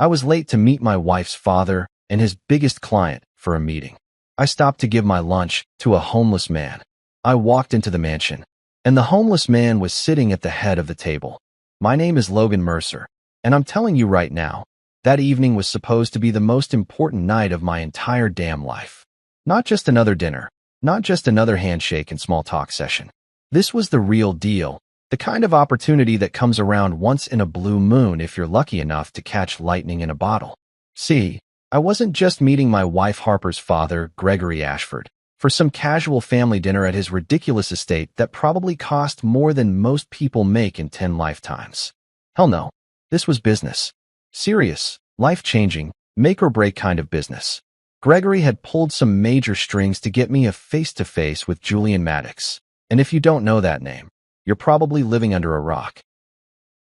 I was late to meet my wife's father and his biggest client for a meeting. I stopped to give my lunch to a homeless man. I walked into the mansion, and the homeless man was sitting at the head of the table. My name is Logan Mercer, and I'm telling you right now, that evening was supposed to be the most important night of my entire damn life. Not just another dinner, not just another handshake and small talk session. This was the real deal, the kind of opportunity that comes around once in a blue moon if you're lucky enough to catch lightning in a bottle. See, I wasn't just meeting my wife Harper's father, Gregory Ashford, for some casual family dinner at his ridiculous estate that probably cost more than most people make in 10 lifetimes. Hell no, this was business. Serious, life-changing, make-or-break kind of business. Gregory had pulled some major strings to get me a face-to-face with Julian Maddox, and if you don't know that name, you're probably living under a rock.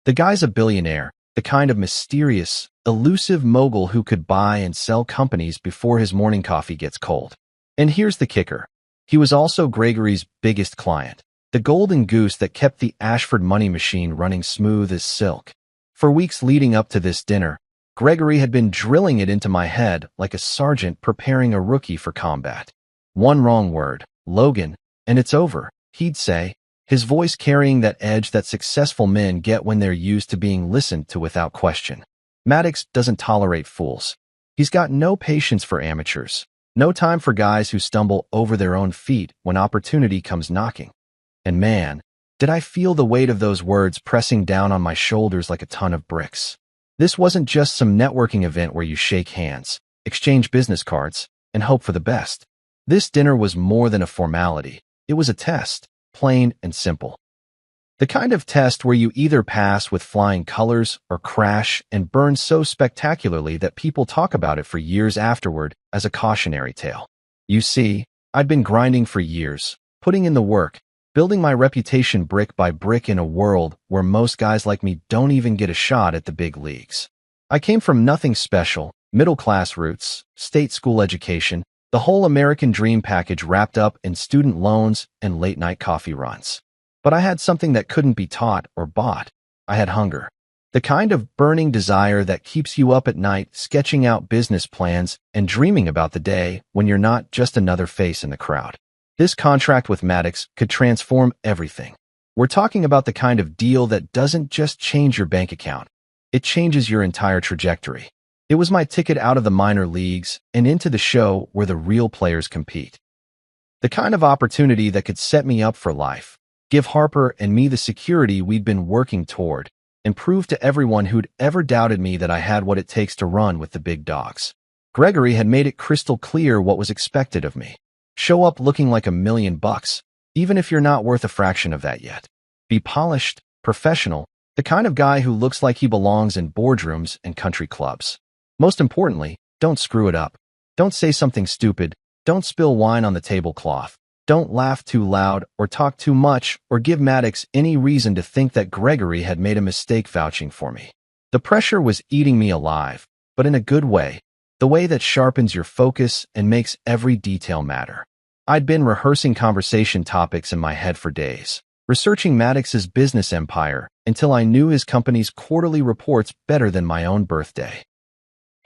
The guy's a billionaire, the kind of mysterious, elusive mogul who could buy and sell companies before his morning coffee gets cold. And here's the kicker. He was also Gregory's biggest client, the golden goose that kept the Ashford money machine running smooth as silk. For weeks leading up to this dinner, Gregory had been drilling it into my head like a sergeant preparing a rookie for combat. One wrong word, Logan, and it's over, he'd say, his voice carrying that edge that successful men get when they're used to being listened to without question. Maddox doesn't tolerate fools. He's got no patience for amateurs, no time for guys who stumble over their own feet when opportunity comes knocking. And man, did I feel the weight of those words pressing down on my shoulders like a ton of bricks. This wasn't just some networking event where you shake hands, exchange business cards, and hope for the best. This dinner was more than a formality. It was a test, plain and simple. The kind of test where you either pass with flying colors or crash and burn so spectacularly that people talk about it for years afterward as a cautionary tale. You see, I'd been grinding for years, putting in the work, building my reputation brick by brick in a world where most guys like me don't even get a shot at the big leagues. I came from nothing special, middle-class roots, state school education, the whole American dream package wrapped up in student loans and late-night coffee runs. But I had something that couldn't be taught or bought. I had hunger. The kind of burning desire that keeps you up at night sketching out business plans and dreaming about the day when you're not just another face in the crowd. This contract with Maddox could transform everything. We're talking about the kind of deal that doesn't just change your bank account. It changes your entire trajectory. It was my ticket out of the minor leagues and into the show where the real players compete. The kind of opportunity that could set me up for life, give Harper and me the security we'd been working toward, and prove to everyone who'd ever doubted me that I had what it takes to run with the big dogs. Gregory had made it crystal clear what was expected of me. Show up looking like $1 million, even if you're not worth a fraction of that yet. Be polished, professional, the kind of guy who looks like he belongs in boardrooms and country clubs. Most importantly, don't screw it up. Don't say something stupid. Don't spill wine on the tablecloth. Don't laugh too loud or talk too much or give Maddox any reason to think that Gregory had made a mistake vouching for me. The pressure was eating me alive, but in a good way, the way that sharpens your focus and makes every detail matter. I'd been rehearsing conversation topics in my head for days, researching Maddox's business empire until I knew his company's quarterly reports better than my own birthday.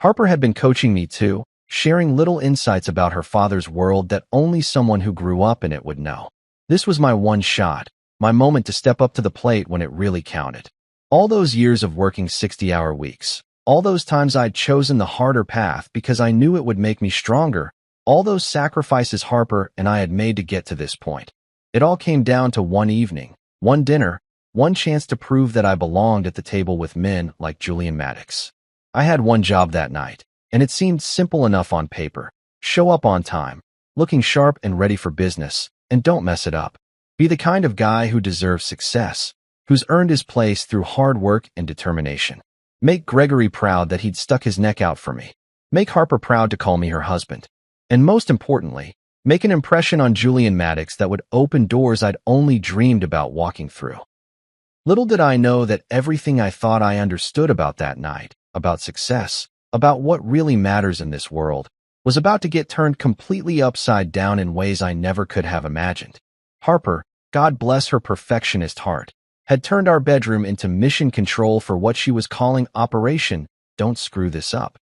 Harper had been coaching me too, sharing little insights about her father's world that only someone who grew up in it would know. This was my one shot, my moment to step up to the plate when it really counted. All those years of working 60-hour weeks, all those times I'd chosen the harder path because I knew it would make me stronger, all those sacrifices Harper and I had made to get to this point. It all came down to one evening, one dinner, one chance to prove that I belonged at the table with men like Julian Maddox. I had one job that night, and it seemed simple enough on paper. Show up on time, looking sharp and ready for business, and don't mess it up. Be the kind of guy who deserves success, who's earned his place through hard work and determination. Make Gregory proud that he'd stuck his neck out for me. Make Harper proud to call me her husband. And most importantly, make an impression on Julian Maddox that would open doors I'd only dreamed about walking through. Little did I know that everything I thought I understood about that night, about success, about what really matters in this world, was about to get turned completely upside down in ways I never could have imagined. Harper, God bless her perfectionist heart, had turned our bedroom into mission control for what she was calling Operation don't screw this up.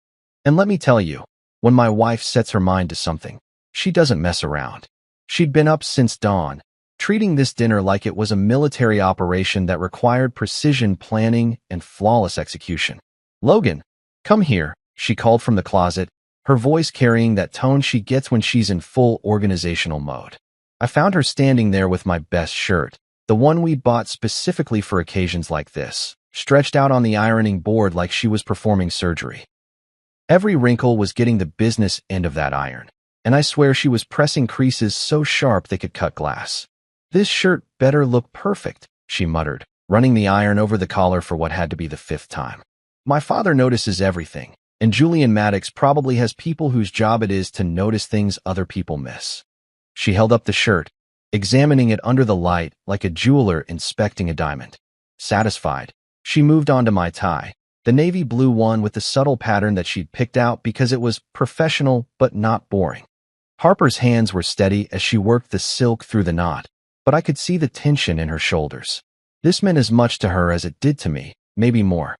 And let me tell you, when my wife sets her mind to something, she doesn't mess around. She'd been up since dawn, treating this dinner like it was a military operation that required precision planning and flawless execution. "Logan, come here," she called from the closet, her voice carrying that tone she gets when she's in full organizational mode. I found her standing there with my best shirt, the one we bought specifically for occasions like this, stretched out on the ironing board like she was performing surgery. Every wrinkle was getting the business end of that iron, and I swear she was pressing creases so sharp they could cut glass. "This shirt better look perfect," she muttered, running the iron over the collar for what had to be the 5th time. My father notices everything, and Julian Maddox probably has people whose job it is to notice things other people miss. She held up the shirt, examining it under the light like a jeweler inspecting a diamond. Satisfied, she moved on to my tie, the navy blue one with the subtle pattern that she'd picked out because it was professional but not boring. Harper's hands were steady as she worked the silk through the knot, but I could see the tension in her shoulders. This meant as much to her as it did to me, maybe more.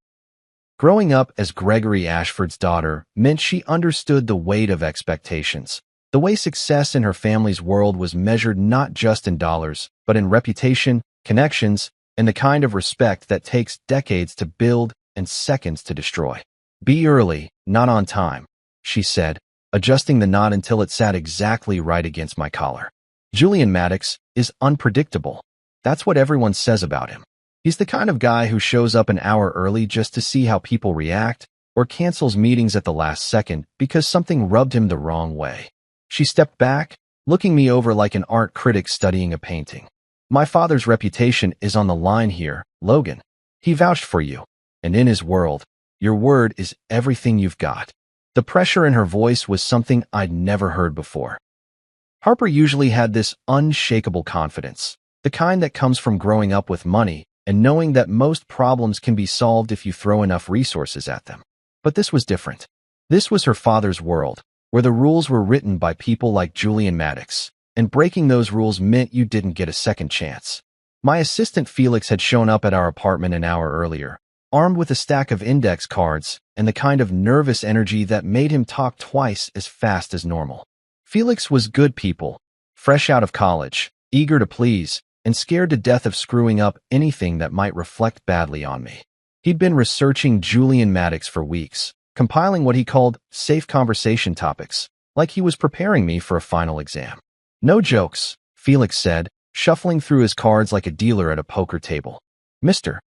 Growing up as Gregory Ashford's daughter meant she understood the weight of expectations, the way success in her family's world was measured not just in dollars, but in reputation, connections, and the kind of respect that takes decades to build and seconds to destroy. "Be early, not on time," she said, adjusting the knot until it sat exactly right against my collar. "Julian Maddox is unpredictable. That's what everyone says about him. He's the kind of guy who shows up an hour early just to see how people react, or cancels meetings at the last second because something rubbed him the wrong way." She stepped back, looking me over like an art critic studying a painting. "My father's reputation is on the line here, Logan. He vouched for you, and in his world, your word is everything you've got." The pressure in her voice was something I'd never heard before. Harper usually had this unshakable confidence, the kind that comes from growing up with money and knowing that most problems can be solved if you throw enough resources at them. But this was different. This was her father's world, where the rules were written by people like Julian Maddox, and breaking those rules meant you didn't get a second chance. My assistant Felix had shown up at our apartment an hour earlier, armed with a stack of index cards and the kind of nervous energy that made him talk twice as fast as normal. Felix was good people, fresh out of college, eager to please, and scared to death of screwing up anything that might reflect badly on me. He'd been researching Julian Maddox for weeks, compiling what he called safe conversation topics, like he was preparing me for a final exam. "No jokes," Felix said, shuffling through his cards like a dealer at a poker table. "Mr.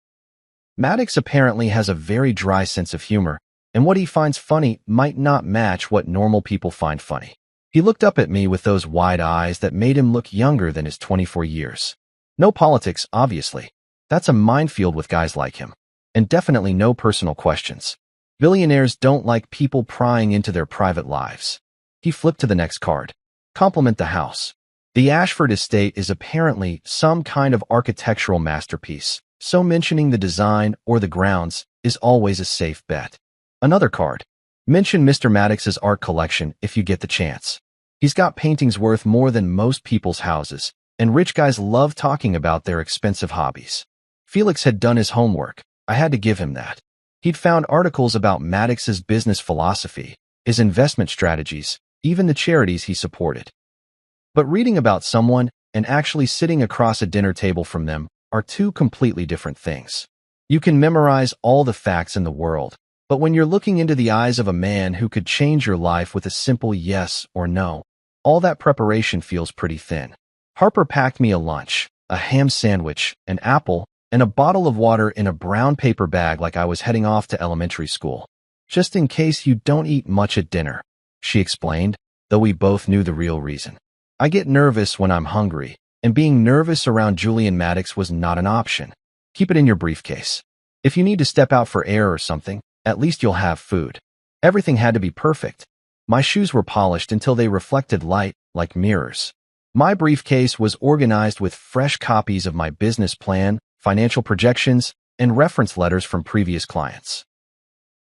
Maddox apparently has a very dry sense of humor, and what he finds funny might not match what normal people find funny." He looked up at me with those wide eyes that made him look younger than his 24 years. "No politics, obviously. That's a minefield with guys like him. And definitely no personal questions. Billionaires don't like people prying into their private lives." He flipped to the next card. "Compliment the house. The Ashford estate is apparently some kind of architectural masterpiece, so mentioning the design or the grounds is always a safe bet." Another card. "Mention Mr. Maddox's art collection if you get the chance. He's got paintings worth more than most people's houses, and rich guys love talking about their expensive hobbies." Felix had done his homework. I had to give him that. He'd found articles about Maddox's business philosophy, his investment strategies, even the charities he supported. But reading about someone and actually sitting across a dinner table from them are two completely different things. You can memorize all the facts in the world, but when you're looking into the eyes of a man who could change your life with a simple yes or no, all that preparation feels pretty thin. Harper packed me a lunch, a ham sandwich, an apple, and a bottle of water in a brown paper bag like I was heading off to elementary school. "Just in case you don't eat much at dinner," she explained, though we both knew the real reason. I get nervous when I'm hungry, and being nervous around Julian Maddox was not an option. "Keep it in your briefcase. If you need to step out for air or something, at least you'll have food." Everything had to be perfect. My shoes were polished until they reflected light like mirrors. My briefcase was organized with fresh copies of my business plan, financial projections, and reference letters from previous clients.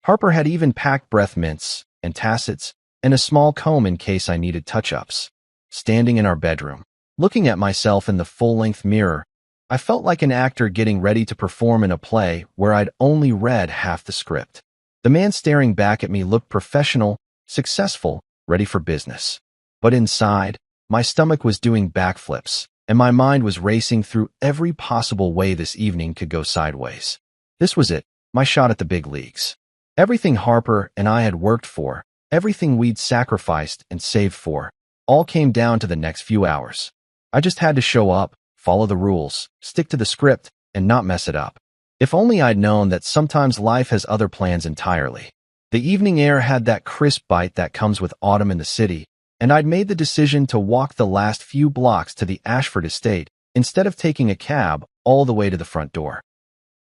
Harper had even packed breath mints, antacids, and a small comb in case I needed touch-ups. Standing in our bedroom, looking at myself in the full-length mirror, I felt like an actor getting ready to perform in a play where I'd only read half the script. The man staring back at me looked professional, successful, ready for business. But inside, my stomach was doing backflips, and my mind was racing through every possible way this evening could go sideways. This was it, my shot at the big leagues. Everything Harper and I had worked for, everything we'd sacrificed and saved for, all came down to the next few hours. I just had to show up, follow the rules, stick to the script, and not mess it up. If only I'd known that sometimes life has other plans entirely. The evening air had that crisp bite that comes with autumn in the city, and I'd made the decision to walk the last few blocks to the Ashford estate instead of taking a cab all the way to the front door.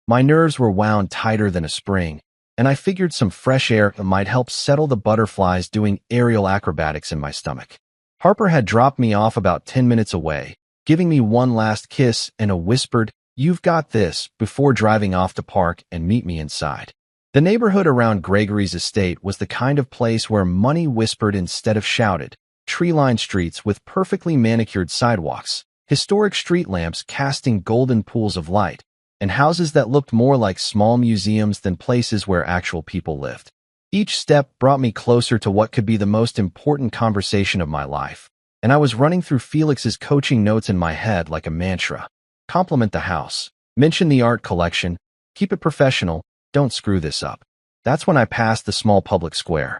My nerves were wound tighter than a spring, and I figured some fresh air might help settle the butterflies doing aerial acrobatics in my stomach. Harper had dropped me off about 10 minutes away, giving me one last kiss and a whispered, "You've got this," before driving off to park and meet me inside. The neighborhood around Gregory's estate was the kind of place where money whispered instead of shouted. Tree-lined streets with perfectly manicured sidewalks, historic street lamps casting golden pools of light, and houses that looked more like small museums than places where actual people lived. Each step brought me closer to what could be the most important conversation of my life, and I was running through Felix's coaching notes in my head like a mantra. Compliment the house, mention the art collection, keep it professional, don't screw this up. That's when I passed the small public square.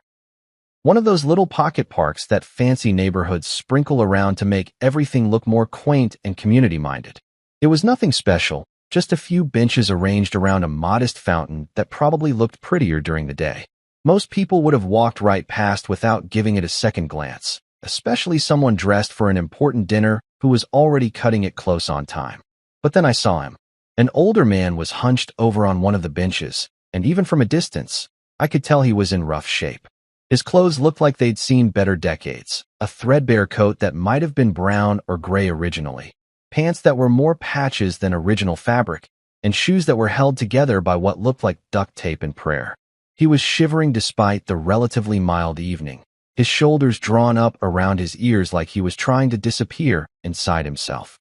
One of those little pocket parks that fancy neighborhoods sprinkle around to make everything look more quaint and community-minded. It was nothing special, just a few benches arranged around a modest fountain that probably looked prettier during the day. Most people would have walked right past without giving it a second glance, especially someone dressed for an important dinner who was already cutting it close on time. But then I saw him. An older man was hunched over on one of the benches, and even from a distance, I could tell he was in rough shape. His clothes looked like they'd seen better decades, a threadbare coat that might have been brown or gray originally, pants that were more patches than original fabric, and shoes that were held together by what looked like duct tape and prayer. He was shivering despite the relatively mild evening, his shoulders drawn up around his ears like he was trying to disappear inside himself.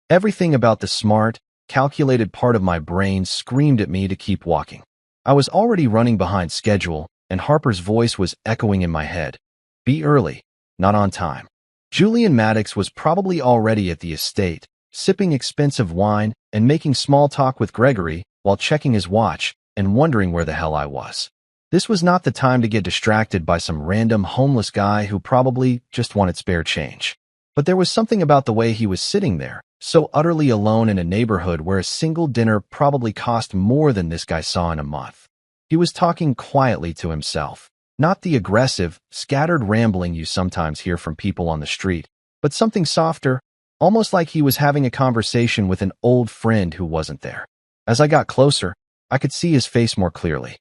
Everything about the smart, calculated part of my brain screamed at me to keep walking. I was already running behind schedule, and Harper's voice was echoing in my head. Be early, not on time. Julian Maddox was probably already at the estate, sipping expensive wine and making small talk with Gregory while checking his watch and wondering where the hell I was. This was not the time to get distracted by some random homeless guy who probably just wanted spare change. But there was something about the way he was sitting there, so utterly alone in a neighborhood where a single dinner probably cost more than this guy saw in a month. He was talking quietly to himself, not the aggressive, scattered rambling you sometimes hear from people on the street, but something softer, almost like he was having a conversation with an old friend who wasn't there. As I got closer, I could see his face more clearly.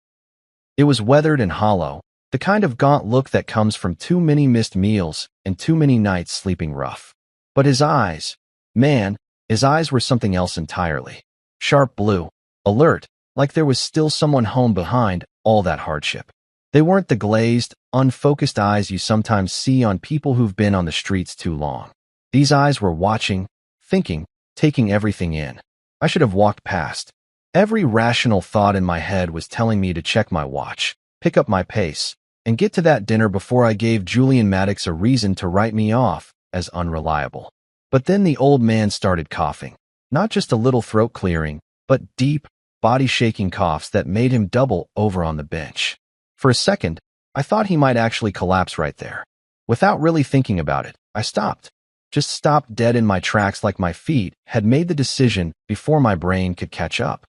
It was weathered and hollow, the kind of gaunt look that comes from too many missed meals and too many nights sleeping rough. But his eyes, man, his eyes were something else entirely. Sharp blue, alert, like there was still someone home behind all that hardship. They weren't the glazed, unfocused eyes you sometimes see on people who've been on the streets too long. These eyes were watching, thinking, taking everything in. I should have walked past. Every rational thought in my head was telling me to check my watch, pick up my pace, and get to that dinner before I gave Julian Maddox a reason to write me off as unreliable. But then the old man started coughing. Not just a little throat clearing, but deep, body-shaking coughs that made him double over on the bench. For a second, I thought he might actually collapse right there. Without really thinking about it, I stopped. Just stopped dead in my tracks like my feet had made the decision before my brain could catch up.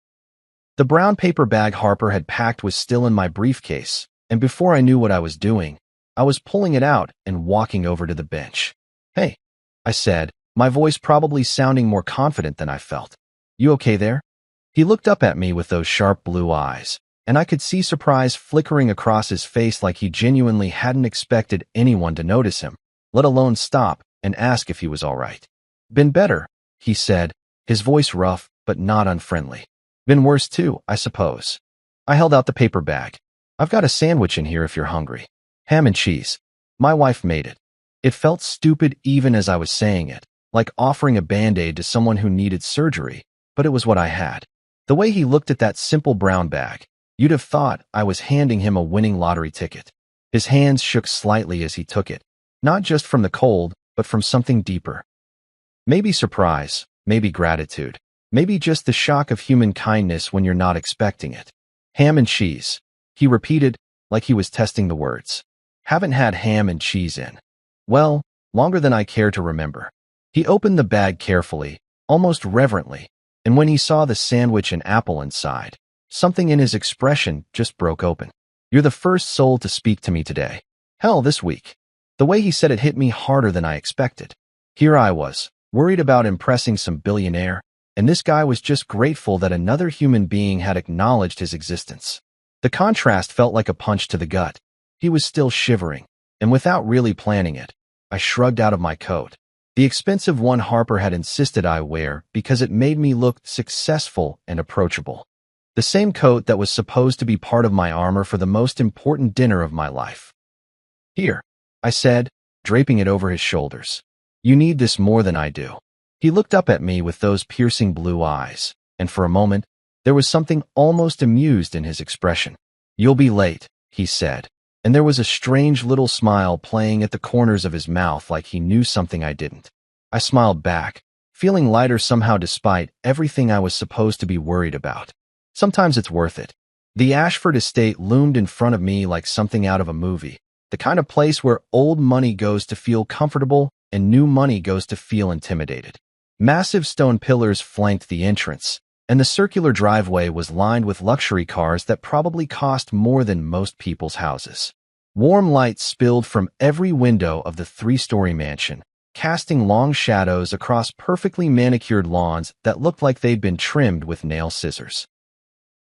The brown paper bag Harper had packed was still in my briefcase, and before I knew what I was doing, I was pulling it out and walking over to the bench. "Hey," I said, my voice probably sounding more confident than I felt. "You okay there?" He looked up at me with those sharp blue eyes, and I could see surprise flickering across his face like he genuinely hadn't expected anyone to notice him, let alone stop and ask if he was all right. "Been better," he said, his voice rough but not unfriendly. "Been worse too, I suppose." I held out the paper bag. "I've got a sandwich in here if you're hungry. Ham and cheese. My wife made it." It felt stupid even as I was saying it, like offering a Band-Aid to someone who needed surgery, but it was what I had. The way he looked at that simple brown bag, You'd have thought I was handing him a winning lottery ticket. His hands shook slightly as he took it, not just from the cold, but from something deeper. Maybe surprise, maybe gratitude, maybe just the shock of human kindness when you're not expecting it. Ham and cheese, he repeated, like he was testing the words. Haven't had ham and cheese in, well, longer than I care to remember. He opened the bag carefully, almost reverently, and when he saw the sandwich and apple inside, something in his expression just broke open. You're the first soul to speak to me today. Hell, this week. The way he said it hit me harder than I expected. Here I was, worried about impressing some billionaire, and this guy was just grateful that another human being had acknowledged his existence. The contrast felt like a punch to the gut. He was still shivering, and without really planning it, I shrugged out of my coat. The expensive one Harper had insisted I wear because it made me look successful and approachable. The same coat that was supposed to be part of my armor for the most important dinner of my life. Here, I said, draping it over his shoulders. You need this more than I do. He looked up at me with those piercing blue eyes, and for a moment, there was something almost amused in his expression. You'll be late, he said, and there was a strange little smile playing at the corners of his mouth like he knew something I didn't. I smiled back, feeling lighter somehow despite everything I was supposed to be worried about. Sometimes it's worth it. The Ashford estate loomed in front of me like something out of a movie, the kind of place where old money goes to feel comfortable and new money goes to feel intimidated. Massive stone pillars flanked the entrance, and the circular driveway was lined with luxury cars that probably cost more than most people's houses. Warm light spilled from every window of the three-story mansion, casting long shadows across perfectly manicured lawns that looked like they'd been trimmed with nail scissors.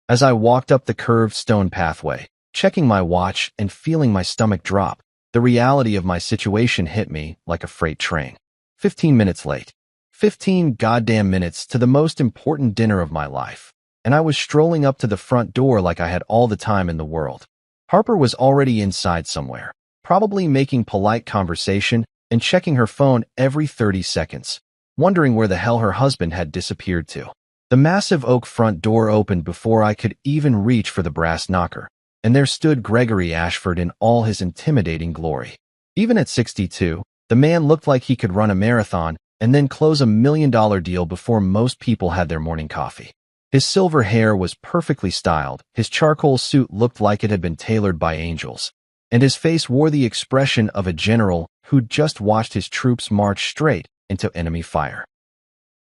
As I walked up the curved stone pathway, checking my watch and feeling my stomach drop, the reality of my situation hit me like a freight train. 15 minutes late. 15 goddamn minutes to the most important dinner of my life, and I was strolling up to the front door like I had all the time in the world. Harper was already inside somewhere, probably making polite conversation and checking her phone every 30 seconds, wondering where the hell her husband had disappeared to. The massive oak front door opened before I could even reach for the brass knocker, and there stood Gregory Ashford in all his intimidating glory. Even at 62, the man looked like he could run a marathon and then close $1 million deal before most people had their morning coffee. His silver hair was perfectly styled, his charcoal suit looked like it had been tailored by angels, and his face wore the expression of a general who'd just watched his troops march straight into enemy fire.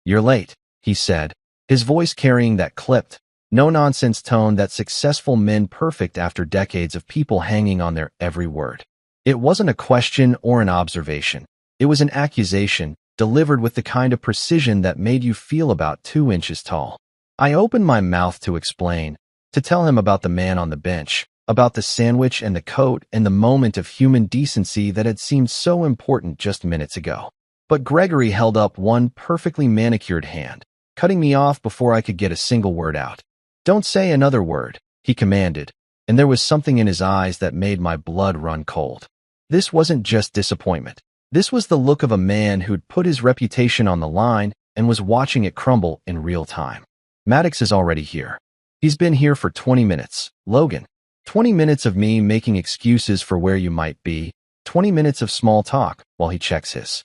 You're late, he said, his voice carrying that clipped, no-nonsense tone that successful men perfect after decades of people hanging on their every word. It wasn't a question or an observation. It was an accusation, delivered with the kind of precision that made you feel about 2 inches tall. I opened my mouth to explain, to tell him about the man on the bench, about the sandwich and the coat and the moment of human decency that had seemed so important just minutes ago. But Gregory held up one perfectly manicured hand, cutting me off before I could get a single word out. Don't say another word, he commanded, and there was something in his eyes that made my blood run cold. This wasn't just disappointment. This was the look of a man who'd put his reputation on the line and was watching it crumble in real time. Maddox is already here. He's been here for 20 minutes, Logan. 20 minutes of me making excuses for where you might be, 20 minutes of small talk while he checks his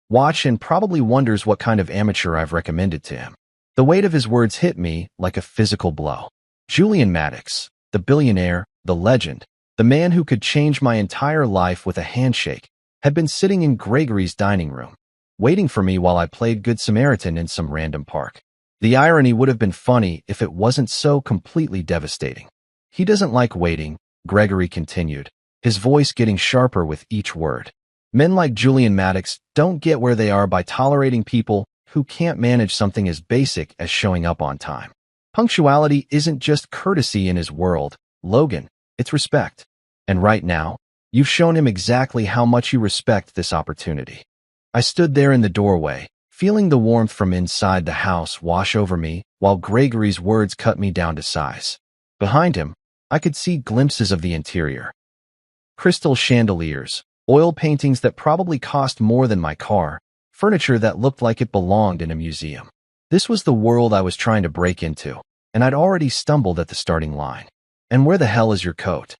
watch and probably wonders what kind of amateur I've recommended to him. The weight of his words hit me like a physical blow. Julian Maddox, the billionaire, the legend, the man who could change my entire life with a handshake, had been sitting in Gregory's dining room, waiting for me while I played Good Samaritan in some random park. The irony would have been funny if it wasn't so completely devastating. He doesn't like waiting, Gregory continued, his voice getting sharper with each word. Men like Julian Maddox don't get where they are by tolerating people who can't manage something as basic as showing up on time. Punctuality isn't just courtesy in his world, Logan, it's respect. And right now, you've shown him exactly how much you respect this opportunity. I stood there in the doorway, feeling the warmth from inside the house wash over me while Gregory's words cut me down to size. Behind him, I could see glimpses of the interior. Crystal chandeliers, oil paintings that probably cost more than my car, furniture that looked like it belonged in a museum. This was the world I was trying to break into, and I'd already stumbled at the starting line. "And where the hell is your coat?"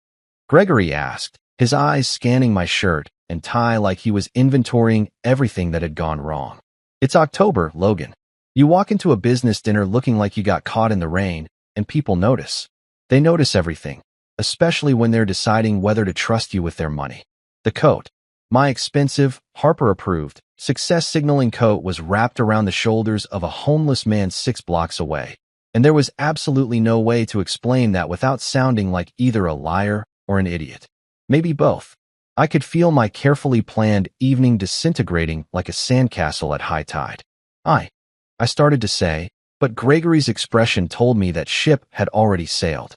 Gregory asked, his eyes scanning my shirt and tie like he was inventorying everything that had gone wrong. "It's October, Logan. You walk into a business dinner looking like you got caught in the rain, and people notice. They notice everything, especially when they're deciding whether to trust you with their money." The coat, my expensive, Harper-approved, success-signaling coat, was wrapped around the shoulders of a homeless man 6 blocks away, and there was absolutely no way to explain that without sounding like either a liar or an idiot. Maybe both. I could feel my carefully planned evening disintegrating like a sandcastle at high tide. I started to say, but Gregory's expression told me that ship had already sailed.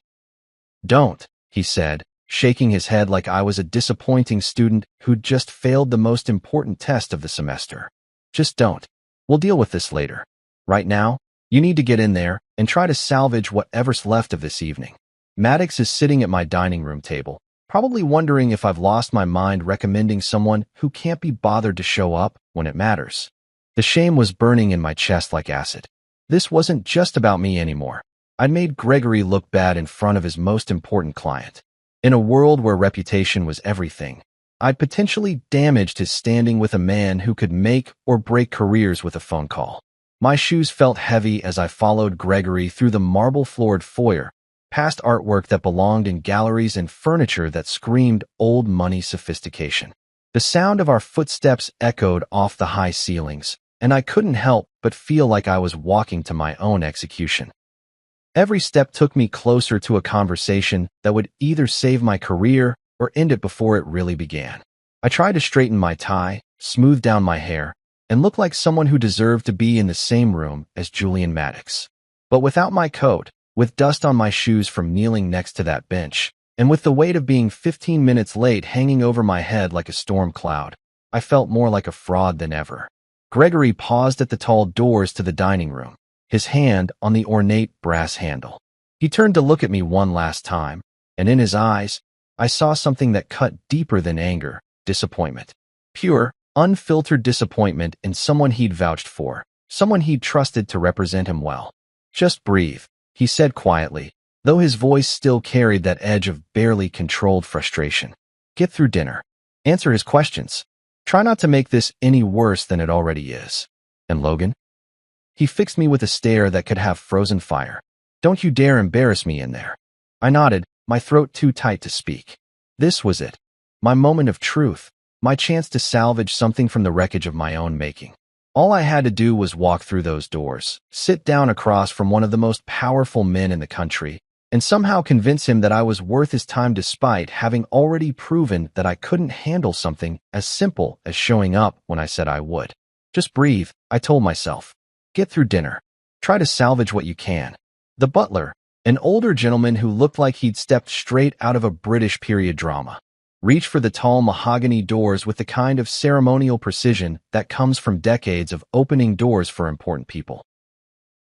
"Don't," he said, shaking his head like I was a disappointing student who'd just failed the most important test of the semester. "Just don't. We'll deal with this later. Right now, you need to get in there and try to salvage whatever's left of this evening." Maddox is sitting at my dining room table, probably wondering if I've lost my mind recommending someone who can't be bothered to show up when it matters. The shame was burning in my chest like acid. This wasn't just about me anymore. I'd made Gregory look bad in front of his most important client. In a world where reputation was everything, I'd potentially damaged his standing with a man who could make or break careers with a phone call. My shoes felt heavy as I followed Gregory through the marble-floored foyer, past artwork that belonged in galleries and furniture that screamed old money sophistication. The sound of our footsteps echoed off the high ceilings, and I couldn't help but feel like I was walking to my own execution. Every step took me closer to a conversation that would either save my career or end it before it really began. I tried to straighten my tie, smooth down my hair, and look like someone who deserved to be in the same room as Julian Maddox. But without my coat, with dust on my shoes from kneeling next to that bench, and with the weight of being 15 minutes late hanging over my head like a storm cloud, I felt more like a fraud than ever. Gregory paused at the tall doors to the dining room, his hand on the ornate brass handle. He turned to look at me one last time, and in his eyes, I saw something that cut deeper than anger: disappointment. Pure, unfiltered disappointment in someone he'd vouched for, someone he'd trusted to represent him well. "Just breathe," he said quietly, though his voice still carried that edge of barely controlled frustration. "Get through dinner. Answer his questions. Try not to make this any worse than it already is. And Logan?" He fixed me with a stare that could have frozen fire. "Don't you dare embarrass me in there." I nodded, my throat too tight to speak. This was it. My moment of truth. My chance to salvage something from the wreckage of my own making. All I had to do was walk through those doors, sit down across from one of the most powerful men in the country, and somehow convince him that I was worth his time despite having already proven that I couldn't handle something as simple as showing up when I said I would. "Just breathe," I told myself. "Get through dinner. Try to salvage what you can." The butler, an older gentleman who looked like he'd stepped straight out of a British period drama, reached for the tall mahogany doors with the kind of ceremonial precision that comes from decades of opening doors for important people.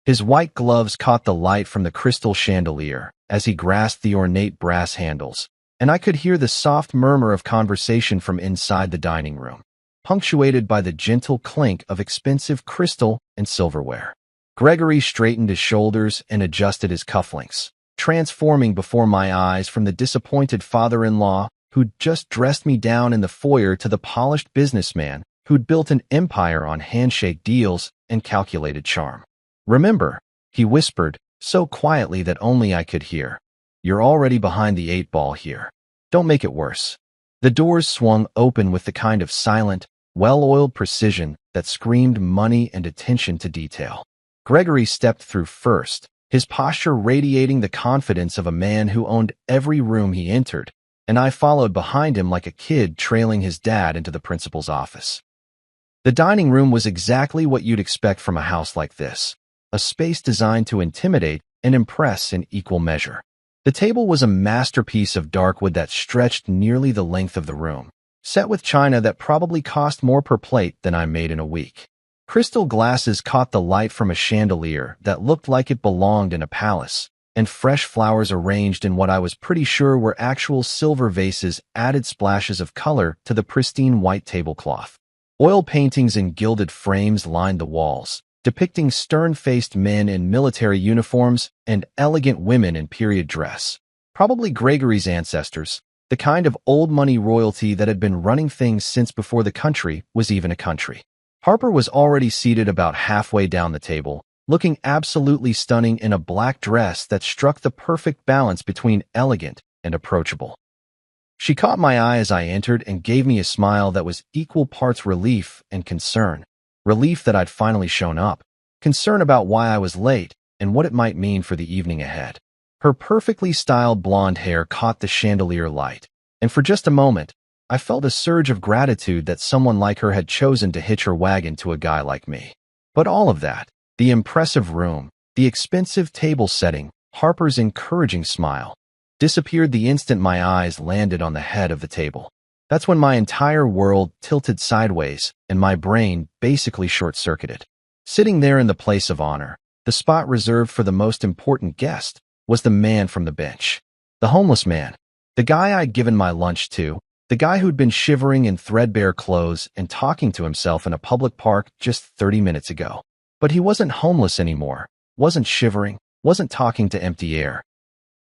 His white gloves caught the light from the crystal chandelier as he grasped the ornate brass handles, and I could hear the soft murmur of conversation from inside the dining room, punctuated by the gentle clink of expensive crystal and silverware. Gregory straightened his shoulders and adjusted his cufflinks, transforming before my eyes from the disappointed father-in-law who'd just dressed me down in the foyer to the polished businessman who'd built an empire on handshake deals and calculated charm. "Remember," he whispered, so quietly that only I could hear, "you're already behind the 8 ball here. Don't make it worse." The doors swung open with the kind of silent, well-oiled precision that screamed money and attention to detail. Gregory stepped through first, his posture radiating the confidence of a man who owned every room he entered, and I followed behind him like a kid trailing his dad into the principal's office. The dining room was exactly what you'd expect from a house like this, a space designed to intimidate and impress in equal measure. The table was a masterpiece of dark wood that stretched nearly the length of the room, set with china that probably cost more per plate than I made in a week. Crystal glasses caught the light from a chandelier that looked like it belonged in a palace, and fresh flowers arranged in what I was pretty sure were actual silver vases added splashes of color to the pristine white tablecloth. Oil paintings in gilded frames lined the walls, depicting stern-faced men in military uniforms and elegant women in period dress. Probably Gregory's ancestors, the kind of old-money royalty that had been running things since before the country was even a country. Harper was already seated about halfway down the table, looking absolutely stunning in a black dress that struck the perfect balance between elegant and approachable. She caught my eye as I entered and gave me a smile that was equal parts relief and concern. Relief that I'd finally shown up, concern about why I was late and what it might mean for the evening ahead. Her perfectly styled blonde hair caught the chandelier light, and for just a moment, I felt a surge of gratitude that someone like her had chosen to hitch her wagon to a guy like me. But all of that, the impressive room, the expensive table setting, Harper's encouraging smile, disappeared the instant my eyes landed on the head of the table. That's when my entire world tilted sideways and my brain basically short-circuited. Sitting there in the place of honor, the spot reserved for the most important guest, was the man from the bench. The homeless man. The guy I'd given my lunch to, the guy who'd been shivering in threadbare clothes and talking to himself in a public park just 30 minutes ago. But he wasn't homeless anymore, wasn't shivering, wasn't talking to empty air.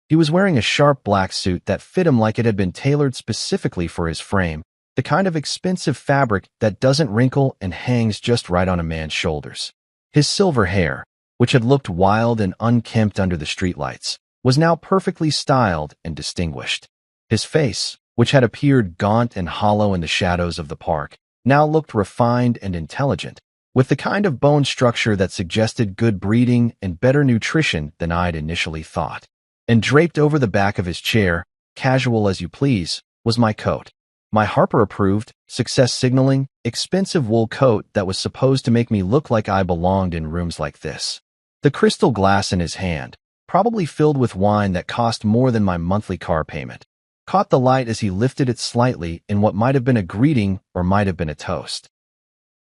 He was wearing a sharp black suit that fit him like it had been tailored specifically for his frame, the kind of expensive fabric that doesn't wrinkle and hangs just right on a man's shoulders. His silver hair, which had looked wild and unkempt under the streetlights, was now perfectly styled and distinguished. His face, which had appeared gaunt and hollow in the shadows of the park, now looked refined and intelligent, with the kind of bone structure that suggested good breeding and better nutrition than I'd initially thought. And draped over the back of his chair, casual as you please, was my coat. My Harper-approved, success-signaling, expensive wool coat that was supposed to make me look like I belonged in rooms like this. The crystal glass in his hand, probably filled with wine that cost more than my monthly car payment, caught the light as he lifted it slightly in what might have been a greeting or might have been a toast.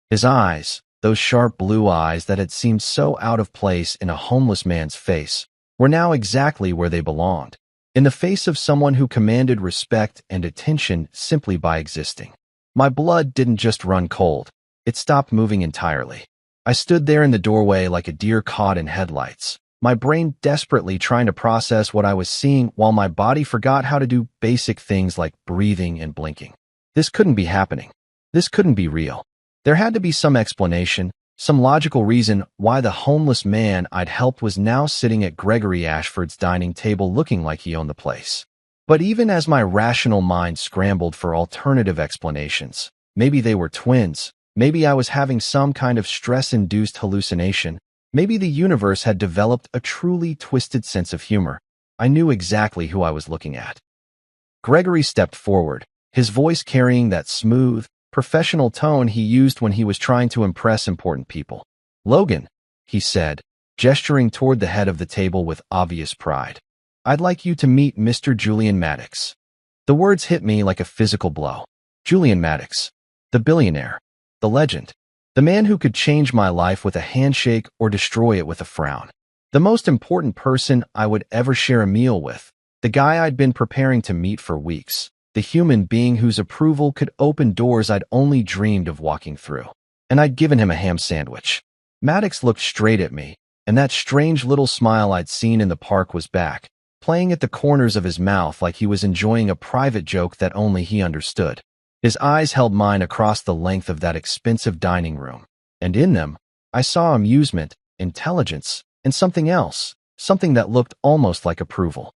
His eyes, those sharp blue eyes that had seemed so out of place in a homeless man's face, were now exactly where they belonged, in the face of someone who commanded respect and attention simply by existing. My blood didn't just run cold, it stopped moving entirely. I stood there in the doorway like a deer caught in headlights, my brain desperately trying to process what I was seeing while my body forgot how to do basic things like breathing and blinking. This couldn't be happening. This couldn't be real. There had to be some explanation, some logical reason why the homeless man I'd helped was now sitting at Gregory Ashford's dining table looking like he owned the place. But even as my rational mind scrambled for alternative explanations, maybe they were twins, maybe I was having some kind of stress-induced hallucination, maybe the universe had developed a truly twisted sense of humor, I knew exactly who I was looking at. Gregory stepped forward, his voice carrying that smooth, professional tone he used when he was trying to impress important people. "Logan," he said, gesturing toward the head of the table with obvious pride. "I'd like you to meet Mr. Julian Maddox." The words hit me like a physical blow. Julian Maddox, the billionaire, the legend, the man who could change my life with a handshake or destroy it with a frown. The most important person I would ever share a meal with, the guy I'd been preparing to meet for weeks. The human being whose approval could open doors I'd only dreamed of walking through. And I'd given him a ham sandwich. Maddox looked straight at me, and that strange little smile I'd seen in the park was back, playing at the corners of his mouth like he was enjoying a private joke that only he understood. His eyes held mine across the length of that expensive dining room, and in them, I saw amusement, intelligence, and something else, something that looked almost like approval.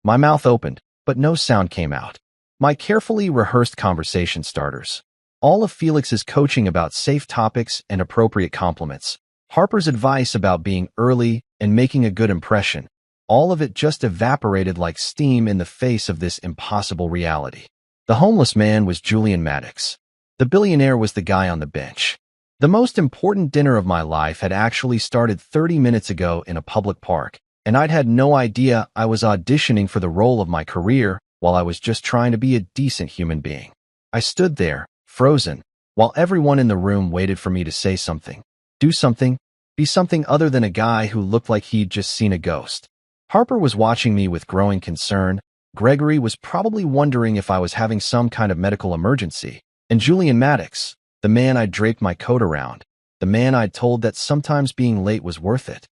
My mouth opened, but no sound came out. My carefully rehearsed conversation starters. All of Felix's coaching about safe topics and appropriate compliments. Harper's advice about being early and making a good impression. All of it just evaporated like steam in the face of this impossible reality. The homeless man was Julian Maddox. The billionaire was the guy on the bench. The most important dinner of my life had actually started 30 minutes ago in a public park, and I'd had no idea I was auditioning for the role of my career while I was just trying to be a decent human being. I stood there, frozen, while everyone in the room waited for me to say something, do something, be something other than a guy who looked like he'd just seen a ghost. Harper was watching me with growing concern, Gregory was probably wondering if I was having some kind of medical emergency, and Julian Maddox, the man I draped my coat around, the man I'd told that sometimes being late was worth it,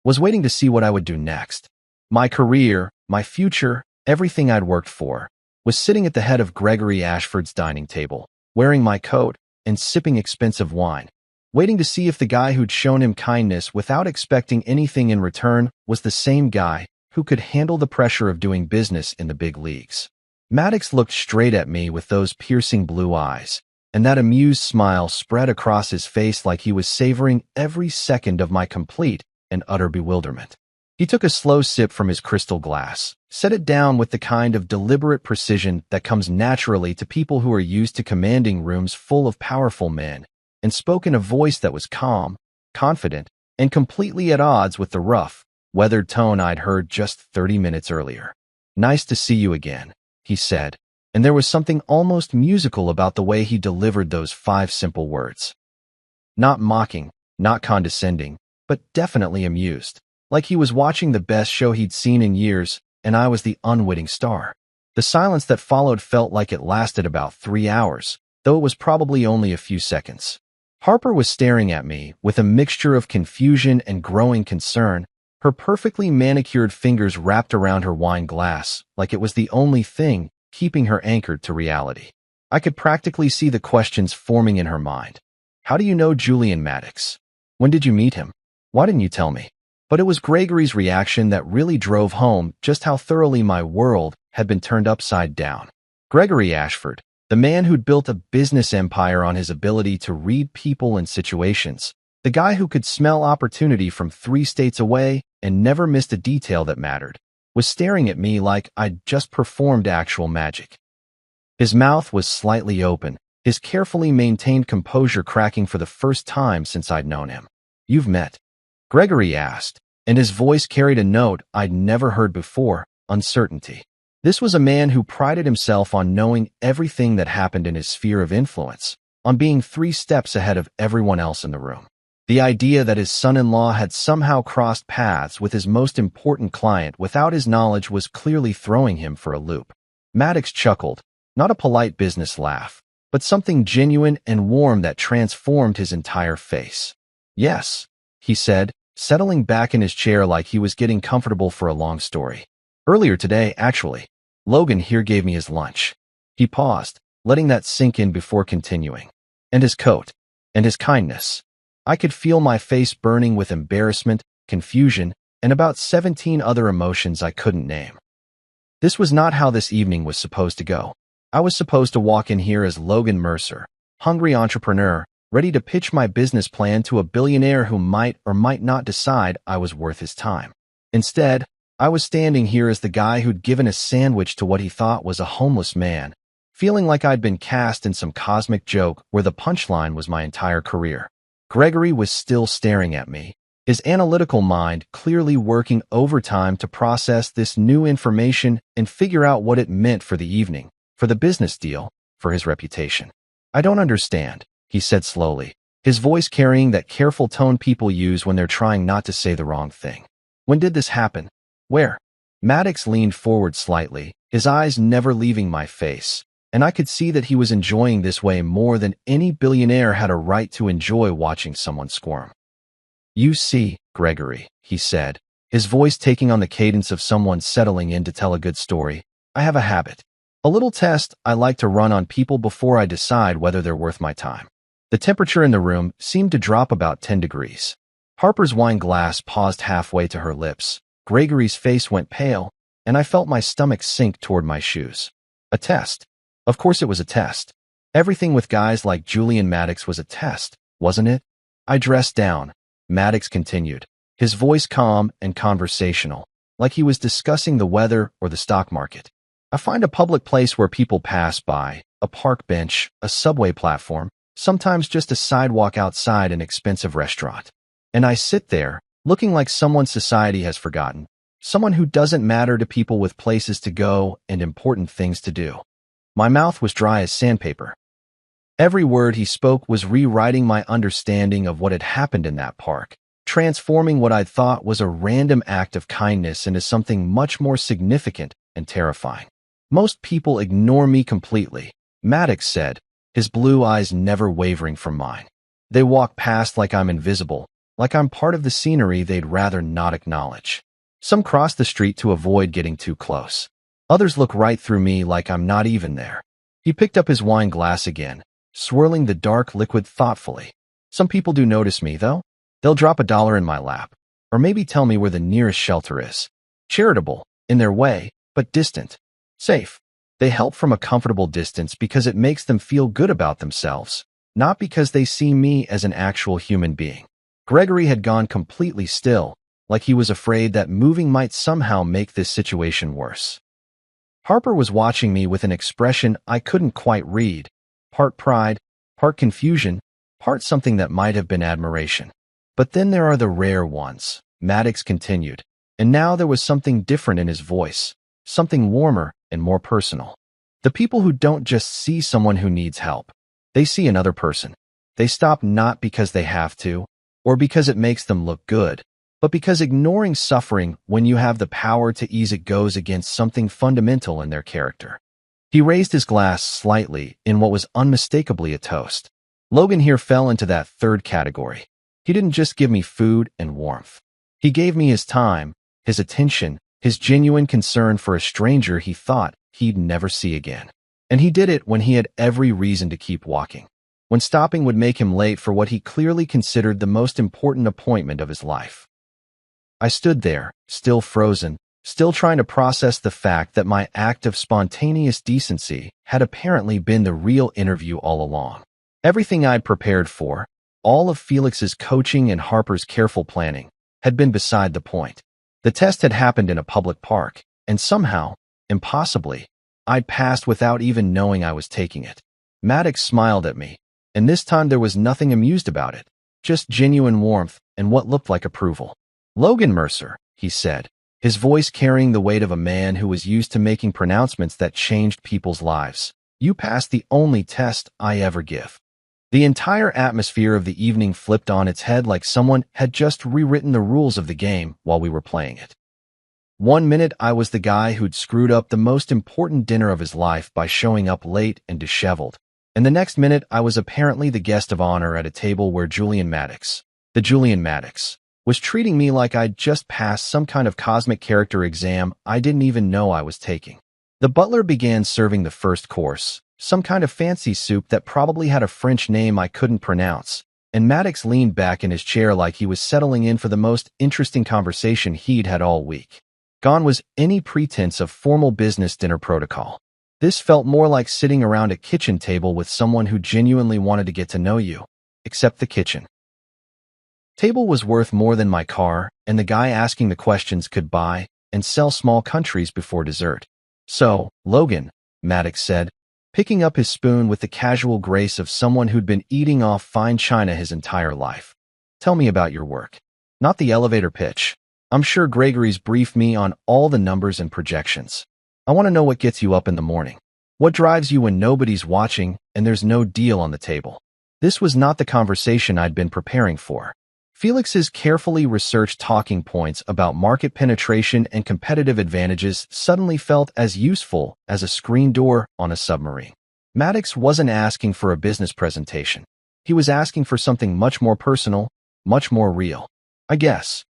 was waiting to see what I would do next. My career, my future, everything I'd worked for, was sitting at the head of Gregory Ashford's dining table, wearing my coat and sipping expensive wine, waiting to see if the guy who'd shown him kindness without expecting anything in return was the same guy who could handle the pressure of doing business in the big leagues. Maddox looked straight at me with those piercing blue eyes, and that amused smile spread across his face like he was savoring every second of my complete and utter bewilderment. He took a slow sip from his crystal glass, set it down with the kind of deliberate precision that comes naturally to people who are used to commanding rooms full of powerful men, and spoke in a voice that was calm, confident, and completely at odds with the rough, weathered tone I'd heard just 30 minutes earlier. "Nice to see you again," he said, and there was something almost musical about the way he delivered those 5 simple words. Not mocking, not condescending, but definitely amused, like he was watching the best show he'd seen in years, and I was the unwitting star. The silence that followed felt like it lasted about 3 hours, though it was probably only a few seconds. Harper was staring at me with a mixture of confusion and growing concern, her perfectly manicured fingers wrapped around her wine glass like it was the only thing keeping her anchored to reality. I could practically see the questions forming in her mind. How do you know Julian Maddox? When did you meet him? Why didn't you tell me? But it was Gregory's reaction that really drove home just how thoroughly my world had been turned upside down. Gregory Ashford, the man who'd built a business empire on his ability to read people and situations, the guy who could smell opportunity from 3 states away and never missed a detail that mattered, was staring at me like I'd just performed actual magic. His mouth was slightly open, his carefully maintained composure cracking for the first time since I'd known him. "You've met?" Gregory asked, and his voice carried a note I'd never heard before, uncertainty. This was a man who prided himself on knowing everything that happened in his sphere of influence, on being 3 steps ahead of everyone else in the room. The idea that his son-in-law had somehow crossed paths with his most important client without his knowledge was clearly throwing him for a loop. Maddox chuckled, not a polite business laugh, but something genuine and warm that transformed his entire face. "Yes," he said, settling back in his chair like he was getting comfortable for a long story. "Earlier today, actually. Logan here gave me his lunch." He paused, letting that sink in before continuing. "And his coat. And his kindness." I could feel my face burning with embarrassment, confusion, and about 17 other emotions I couldn't name. This was not how this evening was supposed to go. I was supposed to walk in here as Logan Mercer, hungry entrepreneur, ready to pitch my business plan to a billionaire who might or might not decide I was worth his time. Instead, I was standing here as the guy who'd given a sandwich to what he thought was a homeless man, feeling like I'd been cast in some cosmic joke where the punchline was my entire career. Gregory was still staring at me, his analytical mind clearly working overtime to process this new information and figure out what it meant for the evening, for the business deal, for his reputation. "I don't understand," he said slowly, his voice carrying that careful tone people use when they're trying not to say the wrong thing. "When did this happen? Where?" Maddox leaned forward slightly, his eyes never leaving my face, and I could see that he was enjoying this way more than any billionaire had a right to enjoy watching someone squirm. "You see, Gregory," he said, his voice taking on the cadence of someone settling in to tell a good story, "I have a habit. A little test I like to run on people before I decide whether they're worth my time." The temperature in the room seemed to drop about 10 degrees. Harper's wine glass paused halfway to her lips. Gregory's face went pale, and I felt my stomach sink toward my shoes. A test. Of course it was a test. Everything with guys like Julian Maddox was a test, wasn't it? I dressed down, Maddox continued, his voice calm and conversational, like he was discussing the weather or the stock market. "I find a public place where people pass by, a park bench, a subway platform, sometimes just a sidewalk outside an expensive restaurant. And I sit there, looking like someone society has forgotten, someone who doesn't matter to people with places to go and important things to do." My mouth was dry as sandpaper. Every word he spoke was rewriting my understanding of what had happened in that park, transforming what I'd thought was a random act of kindness into something much more significant and terrifying. "Most people ignore me completely," Maddox said, his blue eyes never wavering from mine. They walk past like I'm invisible, like I'm part of the scenery they'd rather not acknowledge. Some cross the street to avoid getting too close. Others look right through me like I'm not even there. He picked up his wine glass again, swirling the dark liquid thoughtfully. Some people do notice me, though. They'll drop $1 in my lap, or maybe tell me where the nearest shelter is. Charitable, in their way, but distant. Safe. They help from a comfortable distance because it makes them feel good about themselves, not because they see me as an actual human being. Gregory had gone completely still, like he was afraid that moving might somehow make this situation worse. Harper was watching me with an expression I couldn't quite read, part pride, part confusion, part something that might have been admiration. But then there are the rare ones, Maddox continued, and now there was something different in his voice, something warmer and more personal. The people who don't just see someone who needs help, they see another person. They stop not because they have to, or because it makes them look good, but because ignoring suffering when you have the power to ease it goes against something fundamental in their character. He raised his glass slightly in what was unmistakably a toast. Logan here fell into that third category. He didn't just give me food and warmth. He gave me his time, his attention, his genuine concern for a stranger he thought he'd never see again. And he did it when he had every reason to keep walking, when stopping would make him late for what he clearly considered the most important appointment of his life. I stood there, still frozen, still trying to process the fact that my act of spontaneous decency had apparently been the real interview all along. Everything I'd prepared for, all of Felix's coaching and Harper's careful planning, had been beside the point. The test had happened in a public park, and somehow, impossibly, I'd passed without even knowing I was taking it. Maddox smiled at me, and this time there was nothing amused about it, just genuine warmth and what looked like approval. "Logan Mercer," he said, his voice carrying the weight of a man who was used to making pronouncements that changed people's lives. "You passed the only test I ever give." The entire atmosphere of the evening flipped on its head like someone had just rewritten the rules of the game while we were playing it. 1 minute I was the guy who'd screwed up the most important dinner of his life by showing up late and disheveled, and the next minute I was apparently the guest of honor at a table where Julian Maddox, the Julian Maddox, was treating me like I'd just passed some kind of cosmic character exam I didn't even know I was taking. The butler began serving the first course, some kind of fancy soup that probably had a French name I couldn't pronounce, and Maddox leaned back in his chair like he was settling in for the most interesting conversation he'd had all week. Gone was any pretense of formal business dinner protocol. This felt more like sitting around a kitchen table with someone who genuinely wanted to get to know you, except the kitchen table was worth more than my car, and the guy asking the questions could buy and sell small countries before dessert. "So, Logan," Maddox said, picking up his spoon with the casual grace of someone who'd been eating off fine china his entire life. "Tell me about your work." Not the elevator pitch. I'm sure Gregory's briefed me on all the numbers and projections. I want to know what gets you up in the morning. What drives you when nobody's watching and there's no deal on the table. This was not the conversation I'd been preparing for. Felix's carefully researched talking points about market penetration and competitive advantages suddenly felt as useful as a screen door on a submarine. Maddox wasn't asking for a business presentation. He was asking for something much more personal, much more real. "I guess,"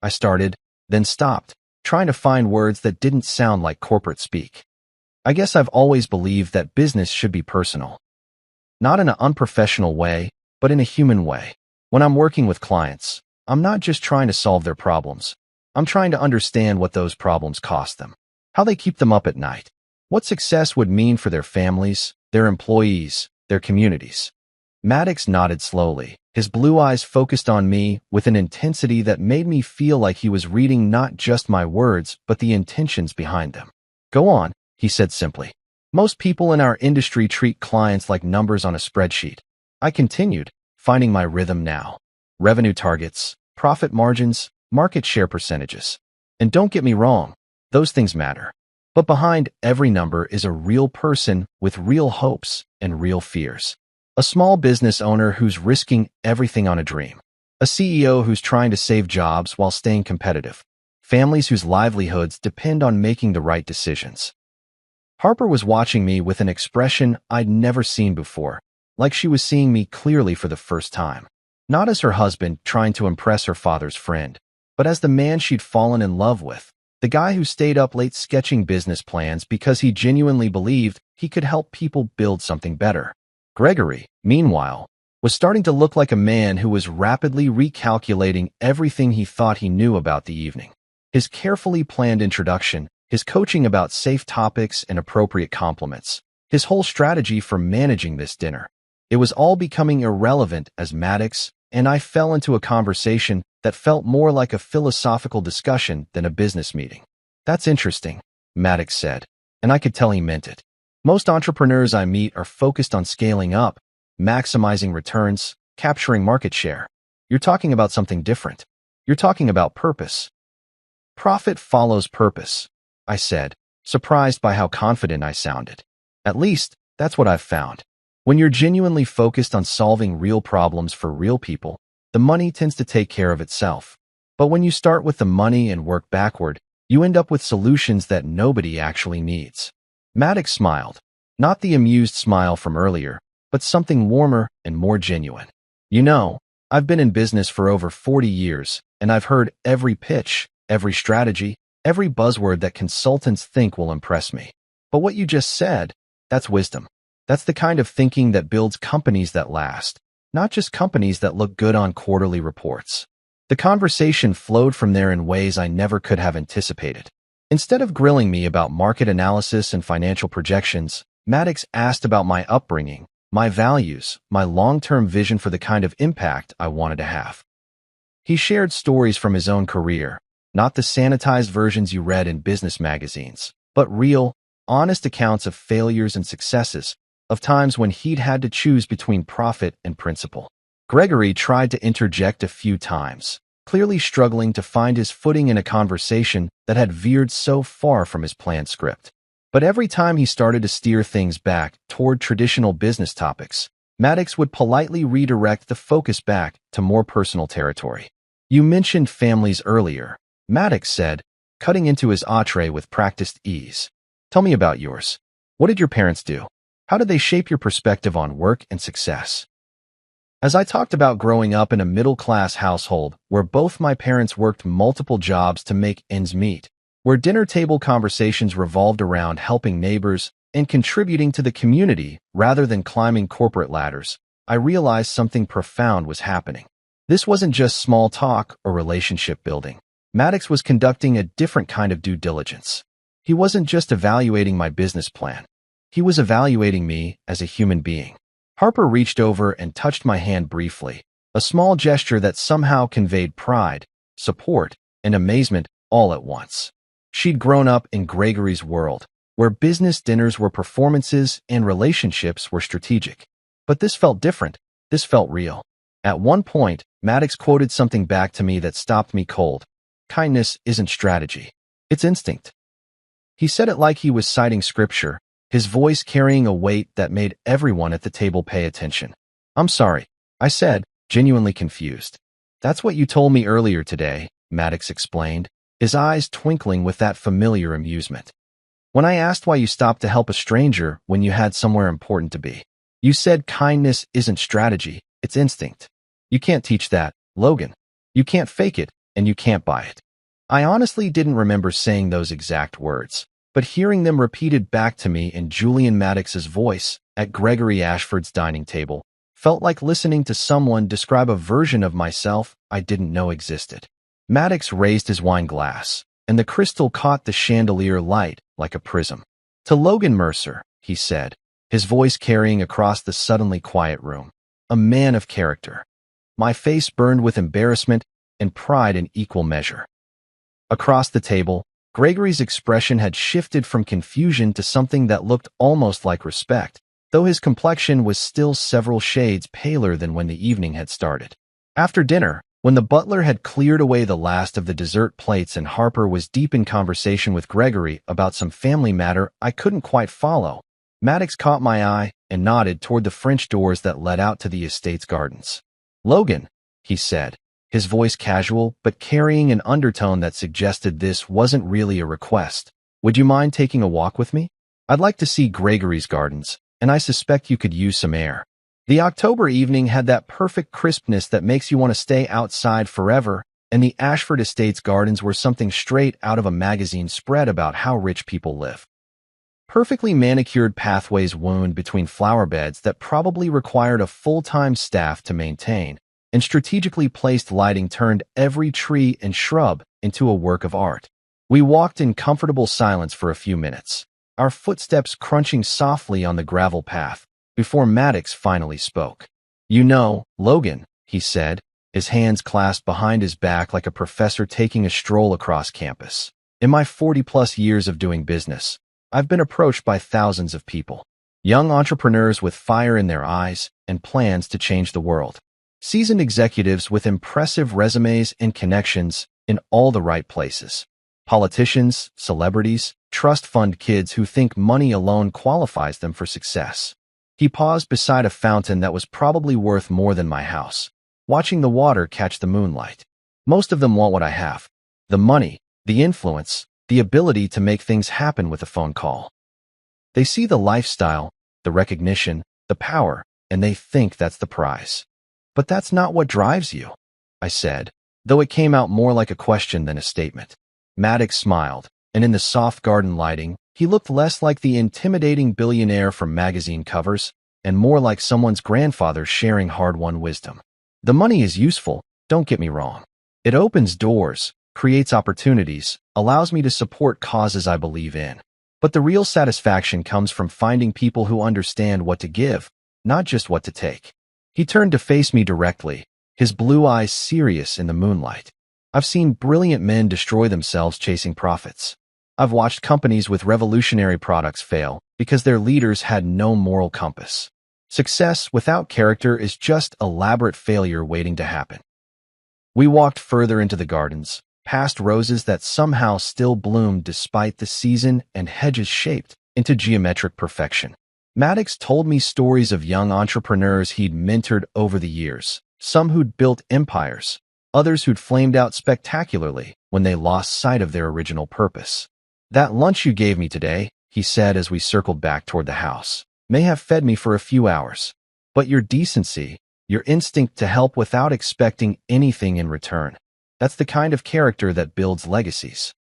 I started, then stopped, trying to find words that didn't sound like corporate speak. "I guess I've always believed that business should be personal. Not in an unprofessional way, but in a human way. When I'm working with clients, I'm not just trying to solve their problems. I'm trying to understand what those problems cost them, how they keep them up at night, what success would mean for their families, their employees, their communities." Maddox nodded slowly, his blue eyes focused on me with an intensity that made me feel like he was reading not just my words, but the intentions behind them. "Go on," he said simply. "Most people in our industry treat clients like numbers on a spreadsheet." I continued, finding my rhythm now. Revenue targets, profit margins, market share percentages. And don't get me wrong, those things matter. But behind every number is a real person with real hopes and real fears. A small business owner who's risking everything on a dream. A CEO who's trying to save jobs while staying competitive. Families whose livelihoods depend on making the right decisions. Harper was watching me with an expression I'd never seen before, like she was seeing me clearly for the first time. Not as her husband trying to impress her father's friend, but as the man she'd fallen in love with, the guy who stayed up late sketching business plans because he genuinely believed he could help people build something better. Gregory, meanwhile, was starting to look like a man who was rapidly recalculating everything he thought he knew about the evening. His carefully planned introduction, his coaching about safe topics and appropriate compliments, his whole strategy for managing this dinner. It was all becoming irrelevant as Maddox and I fell into a conversation that felt more like a philosophical discussion than a business meeting. "That's interesting," Maddox said, and I could tell he meant it. "Most entrepreneurs I meet are focused on scaling up, maximizing returns, capturing market share. You're talking about something different. You're talking about purpose." "Profit follows purpose," I said, surprised by how confident I sounded. "At least, that's what I've found. When you're genuinely focused on solving real problems for real people, the money tends to take care of itself. But when you start with the money and work backward, you end up with solutions that nobody actually needs." Maddox smiled, not the amused smile from earlier, but something warmer and more genuine. "You know, I've been in business for over 40 years, and I've heard every pitch, every strategy, every buzzword that consultants think will impress me. But what you just said, that's wisdom. That's the kind of thinking that builds companies that last, not just companies that look good on quarterly reports." The conversation flowed from there in ways I never could have anticipated. Instead of grilling me about market analysis and financial projections, Maddox asked about my upbringing, my values, my long-term vision for the kind of impact I wanted to have. He shared stories from his own career, not the sanitized versions you read in business magazines, but real, honest accounts of failures and successes, of times when he'd had to choose between profit and principle. Gregory tried to interject a few times, clearly struggling to find his footing in a conversation that had veered so far from his planned script. But every time he started to steer things back toward traditional business topics, Maddox would politely redirect the focus back to more personal territory. "You mentioned families earlier," Maddox said, cutting into his entree with practiced ease. "Tell me about yours. What did your parents do? How did they shape your perspective on work and success?" As I talked about growing up in a middle-class household where both my parents worked multiple jobs to make ends meet, where dinner table conversations revolved around helping neighbors and contributing to the community rather than climbing corporate ladders, I realized something profound was happening. This wasn't just small talk or relationship building. Maddox was conducting a different kind of due diligence. He wasn't just evaluating my business plan. He was evaluating me as a human being. Harper reached over and touched my hand briefly, a small gesture that somehow conveyed pride, support, and amazement all at once. She'd grown up in Gregory's world, where business dinners were performances and relationships were strategic. But this felt different. This felt real. At one point, Maddox quoted something back to me that stopped me cold. "Kindness isn't strategy. It's instinct." He said it like he was citing scripture, his voice carrying a weight that made everyone at the table pay attention. "I'm sorry," I said, genuinely confused. "That's what you told me earlier today," Maddox explained, his eyes twinkling with that familiar amusement. "When I asked why you stopped to help a stranger when you had somewhere important to be, you said kindness isn't strategy, it's instinct. You can't teach that, Logan. You can't fake it, and you can't buy it." I honestly didn't remember saying those exact words, but hearing them repeated back to me in Julian Maddox's voice at Gregory Ashford's dining table felt like listening to someone describe a version of myself I didn't know existed. Maddox raised his wine glass, and the crystal caught the chandelier light like a prism. "To Logan Mercer," he said, his voice carrying across the suddenly quiet room. "A man of character." My face burned with embarrassment and pride in equal measure. Across the table, Gregory's expression had shifted from confusion to something that looked almost like respect, though his complexion was still several shades paler than when the evening had started. After dinner, when the butler had cleared away the last of the dessert plates and Harper was deep in conversation with Gregory about some family matter I couldn't quite follow, Maddox caught my eye and nodded toward the French doors that led out to the estate's gardens. "Logan," he said, his voice casual but carrying an undertone that suggested this wasn't really a request. "Would you mind taking a walk with me? I'd like to see Gregory's gardens, and I suspect you could use some air." The October evening had that perfect crispness that makes you want to stay outside forever, and the Ashford Estates gardens were something straight out of a magazine spread about how rich people live. Perfectly manicured pathways wound between flower beds that probably required a full-time staff to maintain, and strategically placed lighting turned every tree and shrub into a work of art. We walked in comfortable silence for a few minutes, our footsteps crunching softly on the gravel path, before Maddox finally spoke. "You know, Logan," he said, his hands clasped behind his back like a professor taking a stroll across campus. "In my 40-plus years of doing business, I've been approached by thousands of people. Young entrepreneurs with fire in their eyes and plans to change the world. Seasoned executives with impressive resumes and connections in all the right places. Politicians, celebrities, trust fund kids who think money alone qualifies them for success." He paused beside a fountain that was probably worth more than my house, watching the water catch the moonlight. "Most of them want what I have. The money, the influence, the ability to make things happen with a phone call. They see the lifestyle, the recognition, the power, and they think that's the prize. But that's not what drives you," I said, though it came out more like a question than a statement. Maddox smiled, and in the soft garden lighting, he looked less like the intimidating billionaire from magazine covers and more like someone's grandfather sharing hard-won wisdom. "The money is useful, don't get me wrong. It opens doors, creates opportunities, allows me to support causes I believe in. But the real satisfaction comes from finding people who understand what to give, not just what to take." He turned to face me directly, his blue eyes serious in the moonlight. "I've seen brilliant men destroy themselves chasing profits. I've watched companies with revolutionary products fail because their leaders had no moral compass. Success without character is just elaborate failure waiting to happen." We walked further into the gardens, past roses that somehow still bloomed despite the season and hedges shaped into geometric perfection. Maddox told me stories of young entrepreneurs he'd mentored over the years, some who'd built empires, others who'd flamed out spectacularly when they lost sight of their original purpose. "That lunch you gave me today," he said as we circled back toward the house, "may have fed me for a few hours. But your decency, your instinct to help without expecting anything in return, that's the kind of character that builds legacies."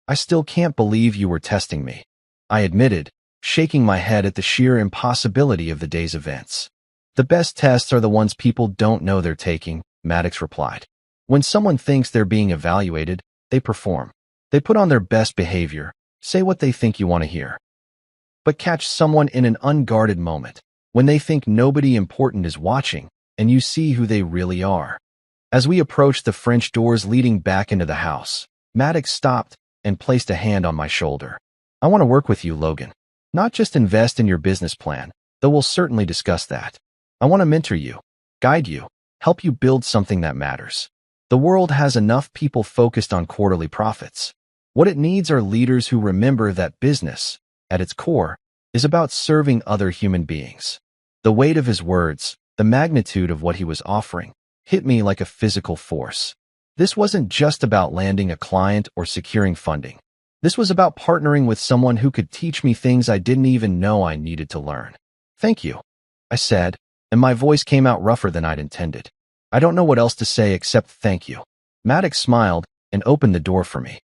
"I still can't believe you were testing me," I admitted, shaking my head at the sheer impossibility of the day's events. "The best tests are the ones people don't know they're taking," Maddox replied. "When someone thinks they're being evaluated, they perform. They put on their best behavior, say what they think you want to hear. But catch someone in an unguarded moment, when they think nobody important is watching, and you see who they really are." As we approached the French doors leading back into the house, Maddox stopped and placed a hand on my shoulder. "I want to work with you, Logan. Not just invest in your business plan, though we'll certainly discuss that. I want to mentor you, guide you, help you build something that matters. The world has enough people focused on quarterly profits. What it needs are leaders who remember that business, at its core, is about serving other human beings." The weight of his words, the magnitude of what he was offering, hit me like a physical force. This wasn't just about landing a client or securing funding. This was about partnering with someone who could teach me things I didn't even know I needed to learn. "Thank you," I said, and my voice came out rougher than I'd intended. "I don't know what else to say except thank you." Maddox smiled and opened the door for me.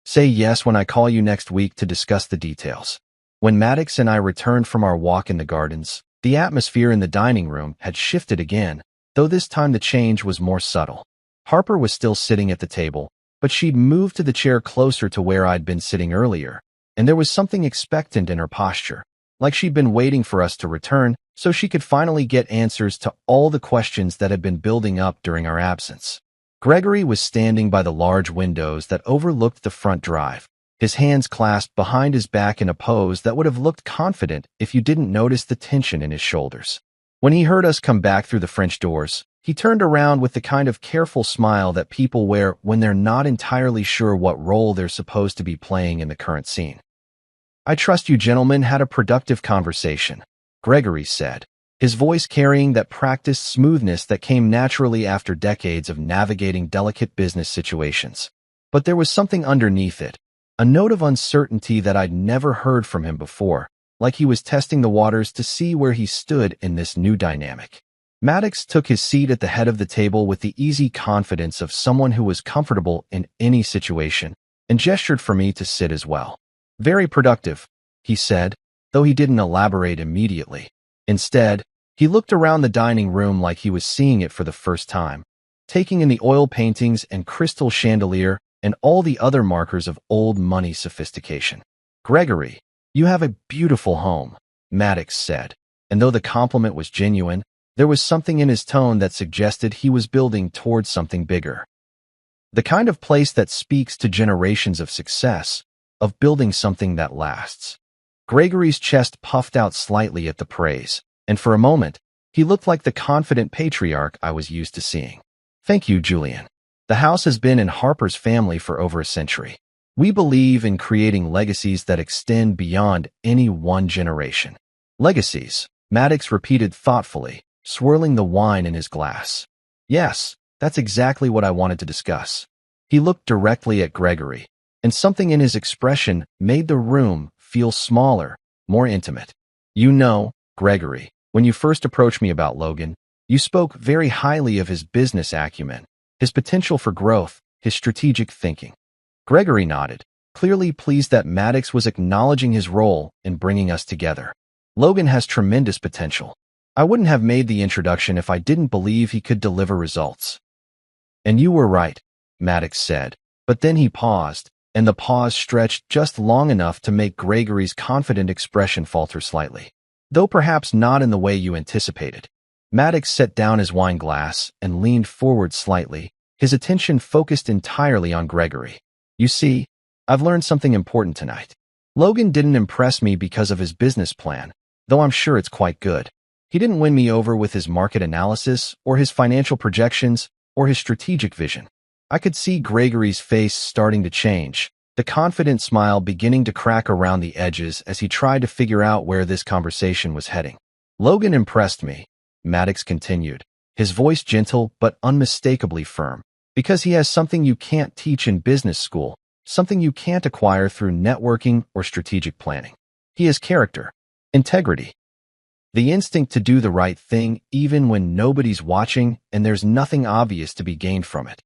"Say yes when I call you next week to discuss the details." When Maddox and I returned from our walk in the gardens, the atmosphere in the dining room had shifted again, though this time the change was more subtle. Harper was still sitting at the table, but she'd moved to the chair closer to where I'd been sitting earlier, and there was something expectant in her posture, like she'd been waiting for us to return so she could finally get answers to all the questions that had been building up during our absence. Gregory was standing by the large windows that overlooked the front drive, his hands clasped behind his back in a pose that would have looked confident if you didn't notice the tension in his shoulders. When he heard us come back through the French doors, he turned around with the kind of careful smile that people wear when they're not entirely sure what role they're supposed to be playing in the current scene. "I trust you gentlemen had a productive conversation," Gregory said, his voice carrying that practiced smoothness that came naturally after decades of navigating delicate business situations. But there was something underneath it, a note of uncertainty that I'd never heard from him before, like he was testing the waters to see where he stood in this new dynamic. Maddox took his seat at the head of the table with the easy confidence of someone who was comfortable in any situation, and gestured for me to sit as well. "Very productive," he said, though he didn't elaborate immediately. Instead, he looked around the dining room like he was seeing it for the first time, taking in the oil paintings and crystal chandelier and all the other markers of old money sophistication. "Gregory, you have a beautiful home," Maddox said, and though the compliment was genuine, there was something in his tone that suggested he was building towards something bigger. The kind of place that speaks to generations of success, of building something that lasts. Gregory's chest puffed out slightly at the praise, and for a moment, he looked like the confident patriarch I was used to seeing. "Thank you, Julian. The house has been in Harper's family for over a century. We believe in creating legacies that extend beyond any one generation." "Legacies," Maddox repeated thoughtfully, swirling the wine in his glass. "Yes, that's exactly what I wanted to discuss." He looked directly at Gregory, and something in his expression made the room feel smaller, more intimate. "You know, Gregory, when you first approached me about Logan, you spoke very highly of his business acumen, his potential for growth, his strategic thinking." Gregory nodded, clearly pleased that Maddox was acknowledging his role in bringing us together. "Logan has tremendous potential. I wouldn't have made the introduction if I didn't believe he could deliver results." "And you were right," Maddox said, but then he paused, and the pause stretched just long enough to make Gregory's confident expression falter slightly. "Though perhaps not in the way you anticipated." Maddox set down his wine glass and leaned forward slightly, his attention focused entirely on Gregory. "You see, I've learned something important tonight. Logan didn't impress me because of his business plan, though I'm sure it's quite good. He didn't win me over with his market analysis, or his financial projections, or his strategic vision." I could see Gregory's face starting to change, the confident smile beginning to crack around the edges as he tried to figure out where this conversation was heading. "Logan impressed me," Maddox continued, his voice gentle but unmistakably firm, "because he has something you can't teach in business school, something you can't acquire through networking or strategic planning. He has character, integrity, the instinct to do the right thing even when nobody's watching and there's nothing obvious to be gained from it."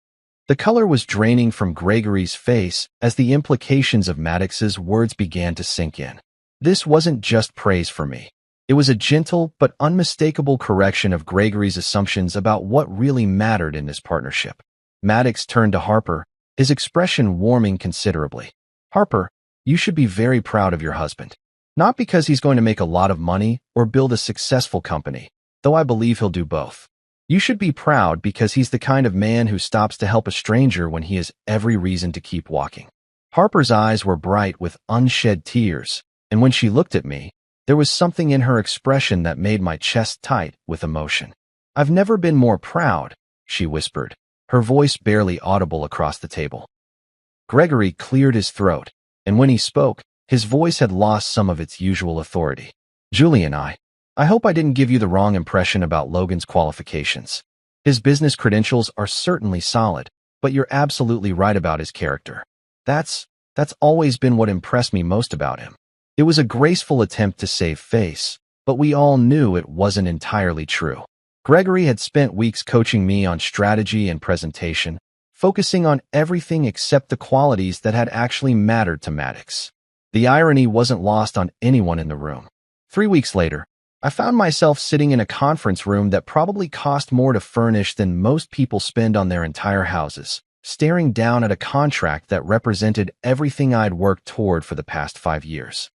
The color was draining from Gregory's face as the implications of Maddox's words began to sink in. This wasn't just praise for me. It was a gentle but unmistakable correction of Gregory's assumptions about what really mattered in this partnership. Maddox turned to Harper, his expression warming considerably. "Harper, you should be very proud of your husband. Not because he's going to make a lot of money or build a successful company, though I believe he'll do both. You should be proud because he's the kind of man who stops to help a stranger when he has every reason to keep walking." Harper's eyes were bright with unshed tears, and when she looked at me, there was something in her expression that made my chest tight with emotion. "I've never been more proud," she whispered, her voice barely audible across the table. Gregory cleared his throat, and when he spoke, his voice had lost some of its usual authority. "Julian, I hope I didn't give you the wrong impression about Logan's qualifications. His business credentials are certainly solid, but you're absolutely right about his character. That's always been what impressed me most about him." It was a graceful attempt to save face, but we all knew it wasn't entirely true. Gregory had spent weeks coaching me on strategy and presentation, focusing on everything except the qualities that had actually mattered to Maddox. The irony wasn't lost on anyone in the room. 3 weeks later, I found myself sitting in a conference room that probably cost more to furnish than most people spend on their entire houses, staring down at a contract that represented everything I'd worked toward for the past 5 years.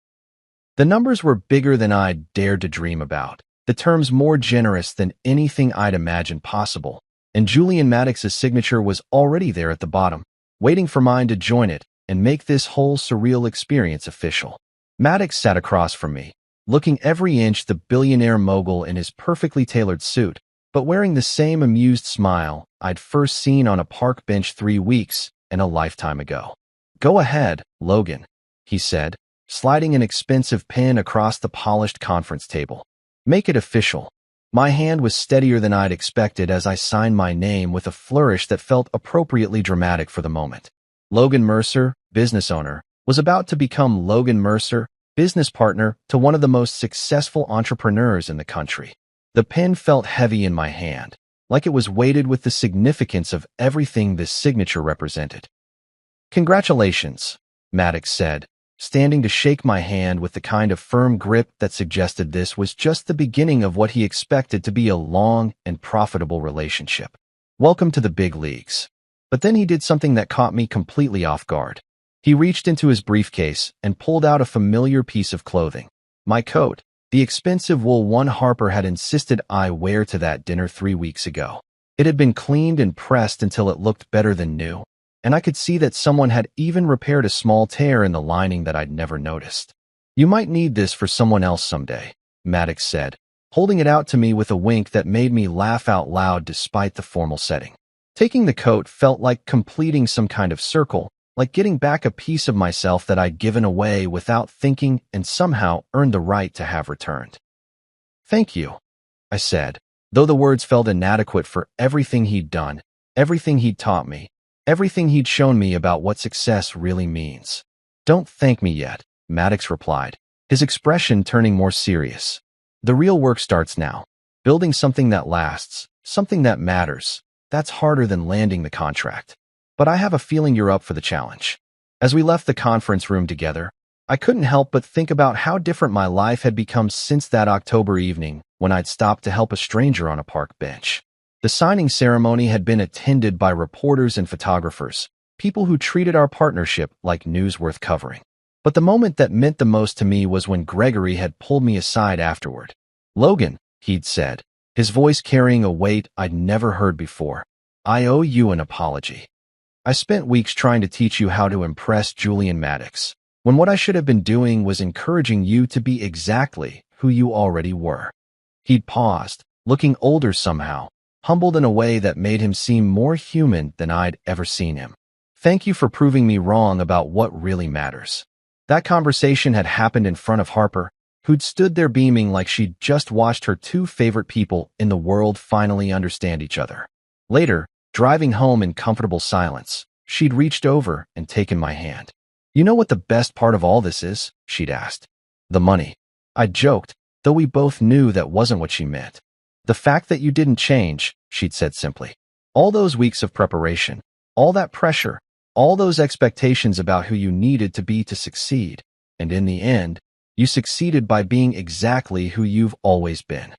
The numbers were bigger than I'd dared to dream about, the terms more generous than anything I'd imagined possible, and Julian Maddox's signature was already there at the bottom, waiting for mine to join it and make this whole surreal experience official. Maddox sat across from me, looking every inch the billionaire mogul in his perfectly tailored suit, but wearing the same amused smile I'd first seen on a park bench 3 weeks and a lifetime ago. "Go ahead, Logan," he said, sliding an expensive pen across the polished conference table. "Make it official." My hand was steadier than I'd expected as I signed my name with a flourish that felt appropriately dramatic for the moment. Logan Mercer, business owner, was about to become Logan Mercer, business partner to one of the most successful entrepreneurs in the country. The pen felt heavy in my hand, like it was weighted with the significance of everything this signature represented. "Congratulations," Maddox said, standing to shake my hand with the kind of firm grip that suggested this was just the beginning of what he expected to be a long and profitable relationship. "Welcome to the big leagues." But then he did something that caught me completely off guard. He reached into his briefcase and pulled out a familiar piece of clothing. My coat, the expensive wool one Harper had insisted I wear to that dinner 3 weeks ago. It had been cleaned and pressed until it looked better than new, and I could see that someone had even repaired a small tear in the lining that I'd never noticed. "You might need this for someone else someday," Maddox said, holding it out to me with a wink that made me laugh out loud despite the formal setting. Taking the coat felt like completing some kind of circle, like getting back a piece of myself that I'd given away without thinking and somehow earned the right to have returned. "Thank you," I said, though the words felt inadequate for everything he'd done, everything he'd taught me, everything he'd shown me about what success really means. "Don't thank me yet," Maddox replied, his expression turning more serious. "The real work starts now. Building something that lasts, something that matters. That's harder than landing the contract. But I have a feeling you're up for the challenge." As we left the conference room together, I couldn't help but think about how different my life had become since that October evening when I'd stopped to help a stranger on a park bench. The signing ceremony had been attended by reporters and photographers, people who treated our partnership like news worth covering. But the moment that meant the most to me was when Gregory had pulled me aside afterward. "Logan," he'd said, his voice carrying a weight I'd never heard before, "I owe you an apology. I spent weeks trying to teach you how to impress Julian Maddox, when what I should have been doing was encouraging you to be exactly who you already were." He'd paused, looking older somehow, humbled in a way that made him seem more human than I'd ever seen him. "Thank you for proving me wrong about what really matters." That conversation had happened in front of Harper, who'd stood there beaming like she'd just watched her two favorite people in the world finally understand each other. Later, driving home in comfortable silence, she'd reached over and taken my hand. "You know what the best part of all this is?" she'd asked. "The money." I joked, though we both knew that wasn't what she meant. "The fact that you didn't change," she'd said simply. "All those weeks of preparation, all that pressure, all those expectations about who you needed to be to succeed, and in the end, you succeeded by being exactly who you've always been."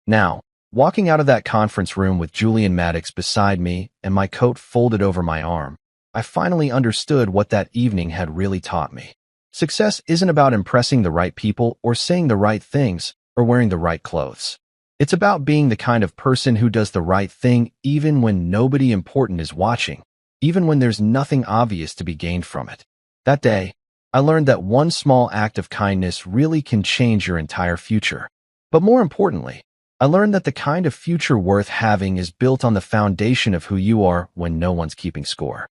Now, walking out of that conference room with Julian Maddox beside me and my coat folded over my arm, I finally understood what that evening had really taught me. Success isn't about impressing the right people or saying the right things or wearing the right clothes. It's about being the kind of person who does the right thing even when nobody important is watching, even when there's nothing obvious to be gained from it. That day, I learned that one small act of kindness really can change your entire future. But more importantly, I learned that the kind of future worth having is built on the foundation of who you are when no one's keeping score.